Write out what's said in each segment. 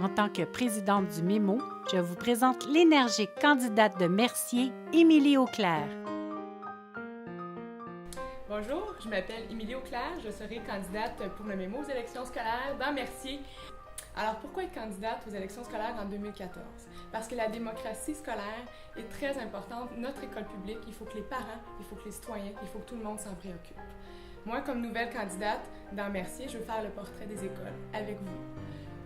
En tant que présidente du MEMO, je vous présente l'énergique candidate de Mercier, Émilie Auclair. Bonjour, je m'appelle Émilie Auclair, je serai candidate pour le MEMO aux élections scolaires dans Mercier. Alors pourquoi être candidate aux élections scolaires en 2014? Parce que la démocratie scolaire est très importante. Notre école publique, il faut que les parents, il faut que les citoyens, il faut que tout le monde s'en préoccupe. Moi, comme nouvelle candidate dans Mercier, je veux faire le portrait des écoles avec vous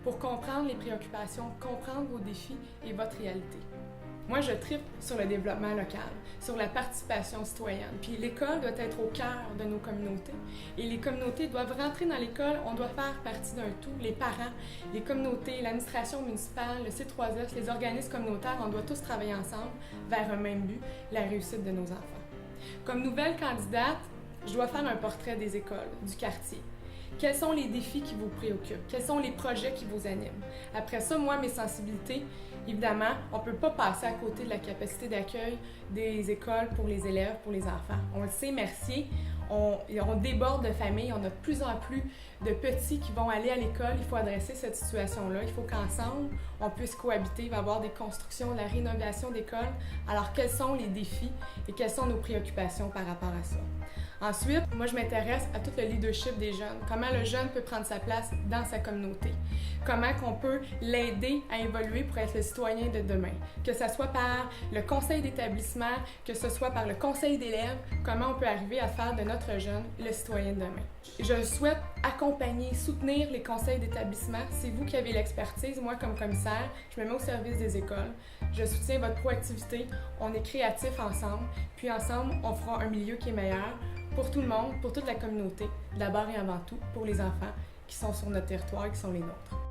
pour comprendre les préoccupations, comprendre vos défis et votre réalité. Moi, je tripe sur le développement local, sur la participation citoyenne. Puis l'école doit être au cœur de nos communautés. Et les communautés doivent rentrer dans l'école, on doit faire partie d'un tout. Les parents, les communautés, l'administration municipale, le C3S, les organismes communautaires, on doit tous travailler ensemble vers un même but, la réussite de nos enfants. Comme nouvelle candidate, je dois faire un portrait des écoles, du quartier. Quels sont les défis qui vous préoccupent? Quels sont les projets qui vous animent? Après ça, moi, mes sensibilités, évidemment, on ne peut pas passer à côté de la capacité d'accueil des écoles pour les élèves, pour les enfants. On le sait, Mercier, on déborde de familles, on a de plus en plus de petits qui vont aller à l'école. Il faut adresser cette situation-là. Il faut qu'ensemble, on puisse cohabiter. Il va y avoir des constructions, de la rénovation d'écoles. Alors, quels sont les défis et quelles sont nos préoccupations par rapport à ça? Ensuite, moi, je m'intéresse à tout le leadership des jeunes. Comment le jeune peut prendre sa place dans sa communauté. Comment qu'on peut l'aider à évoluer pour être le citoyen de demain. Que ce soit par le conseil d'établissement, que ce soit par le conseil d'élèves, comment on peut arriver à faire de notre jeune le citoyen de demain. Je souhaite accompagner, soutenir les conseils d'établissement. C'est vous qui avez l'expertise. Moi, comme commissaire, je me mets au service des écoles. Je soutiens votre proactivité. On est créatifs ensemble. Puis ensemble, on fera un milieu qui est meilleur pour tout le monde, pour toute la communauté, d'abord et avant tout pour les enfants qui sont sur notre territoire et qui sont les nôtres.